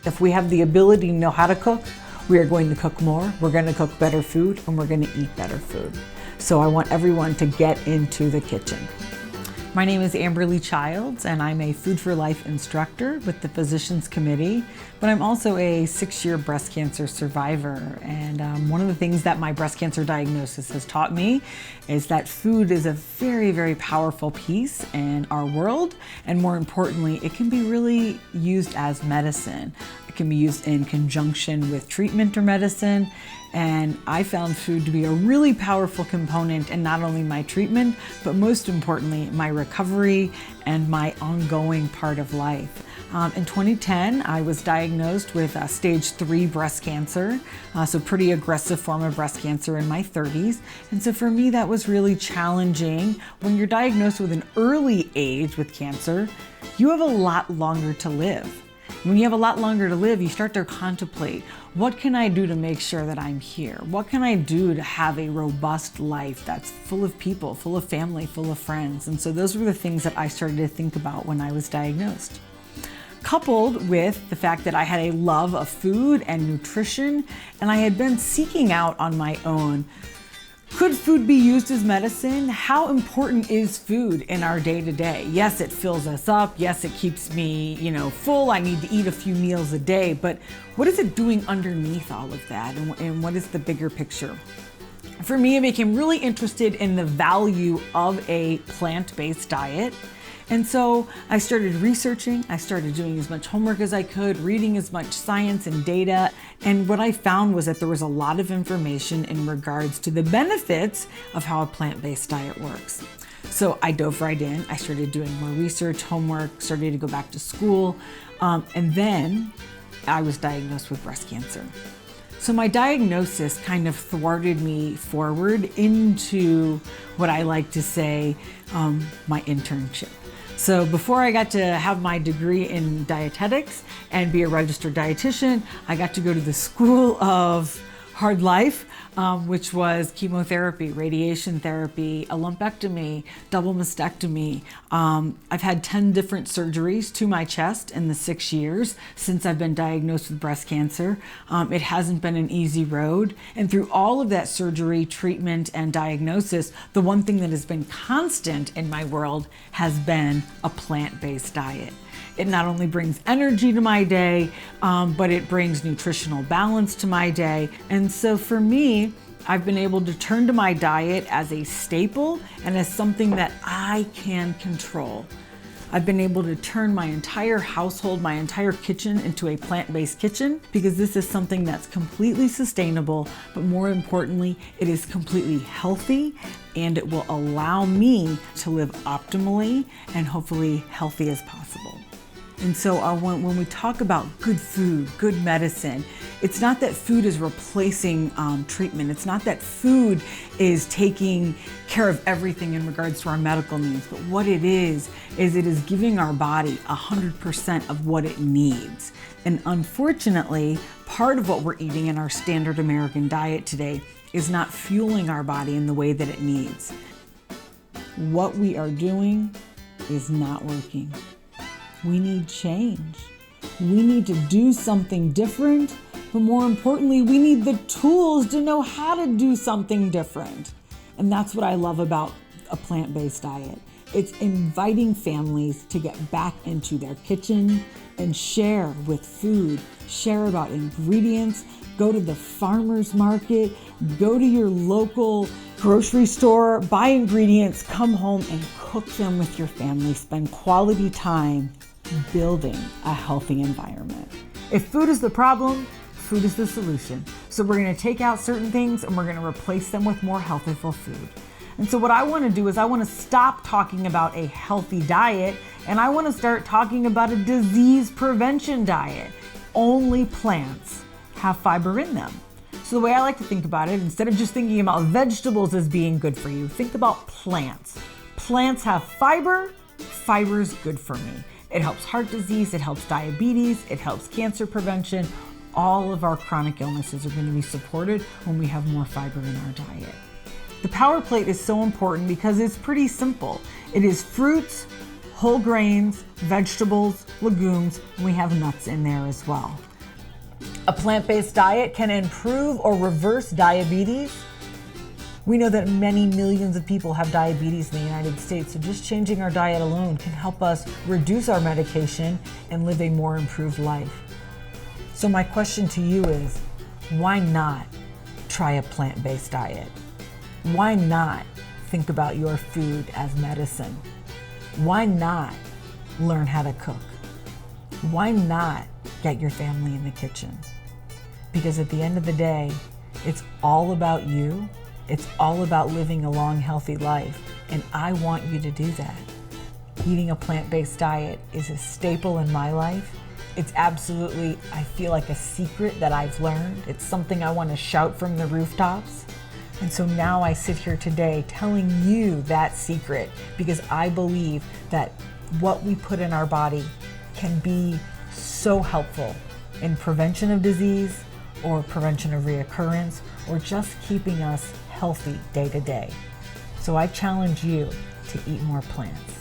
If we have the ability to know how to cook, we are going to cook more, we're going to cook better food, and we're going to eat better food. So I want everyone to get into the kitchen. My name is Amberly Childs, and I'm a Food for Life instructor with the Physicians Committee, but I'm also a 6-year breast cancer survivor. And one of the things that my breast cancer diagnosis has taught me is that food is a very, very powerful piece in our world, and more importantly, it can be really used as medicine. It can be used in conjunction with treatment or medicine. And I found food to be a really powerful component in not only my treatment, but most importantly, my recovery and my ongoing part of life. In 2010, I was diagnosed with stage 3 breast cancer, so pretty aggressive form of breast cancer in my 30s. And so for me, that was really challenging. When you're diagnosed with an early age with cancer, you have a lot longer to live. When you have a lot longer to live, you start to contemplate, what can I do to make sure that I'm here? What can I do to have a robust life that's full of people, full of family, full of friends? And so those were the things that I started to think about when I was diagnosed. Coupled with the fact that I had a love of food and nutrition, and I had been seeking out on my own, could food be used as medicine? How important is food in our day-to-day? Yes, it fills us up. Yes, it keeps me, full. I need to eat a few meals a day, but what is it doing underneath all of that? And what is the bigger picture? For me, I became really interested in the value of a plant-based diet. And so I started researching, I started doing as much homework as I could, reading as much science and data. And what I found was that there was a lot of information in regards to the benefits of how a plant-based diet works. So I dove right in, I started doing more research, homework, started to go back to school. And then I was diagnosed with breast cancer. So my diagnosis kind of thwarted me forward into what I like to say, my internship. So before I got to have my degree in dietetics and be a registered dietitian, I got to go to the School of Hard Life, which was chemotherapy, radiation therapy, a lumpectomy, double mastectomy. I've had 10 different surgeries to my chest in the 6 years since I've been diagnosed with breast cancer. It hasn't been an easy road. And through all of that surgery, treatment, and diagnosis, the one thing that has been constant in my world has been a plant-based diet. It not only brings energy to my day, but it brings nutritional balance to my day. And so for me, I've been able to turn to my diet as a staple and as something that I can control. I've been able to turn my entire household, my entire kitchen into a plant-based kitchen because this is something that's completely sustainable, but more importantly, it is completely healthy and it will allow me to live optimally and hopefully healthy as possible. And so when we talk about good food, good medicine, it's not that food is replacing treatment. It's not that food is taking care of everything in regards to our medical needs. But what it is it is giving our body 100% of what it needs. And unfortunately, part of what we're eating in our standard American diet today is not fueling our body in the way that it needs. What we are doing is not working. We need change. We need to do something different, but more importantly, we need the tools to know how to do something different. And that's what I love about a plant-based diet. It's inviting families to get back into their kitchen and share with food, share about ingredients, go to the farmer's market, go to your local grocery store, buy ingredients, come home and cook them with your family, spend quality time building a healthy environment. If food is the problem, food is the solution. So we're going to take out certain things and we're going to replace them with more healthful food. And so what I want to do is I want to stop talking about a healthy diet and I want to start talking about a disease prevention diet. Only plants have fiber in them. So the way I like to think about it, instead of just thinking about vegetables as being good for you, think about plants. Plants have fiber. Fiber is good for me. It helps heart disease, it helps diabetes, it helps cancer prevention. All of our chronic illnesses are going to be supported when we have more fiber in our diet. The Power Plate is so important because it's pretty simple. It is fruits, whole grains, vegetables, legumes, and we have nuts in there as well. A plant-based diet can improve or reverse diabetes. We know that many millions of people have diabetes in the United States, so just changing our diet alone can help us reduce our medication and live a more improved life. So my question to you is, why not try a plant-based diet? Why not think about your food as medicine? Why not learn how to cook? Why not get your family in the kitchen? Because at the end of the day, it's all about you. It's all about living a long, healthy life, and I want you to do that. Eating a plant-based diet is a staple in my life. It's absolutely, I feel like a secret that I've learned. It's something I want to shout from the rooftops. And so now I sit here today telling you that secret because I believe that what we put in our body can be so helpful in prevention of disease or prevention of reoccurrence or just keeping us healthy day to day. So I challenge you to eat more plants.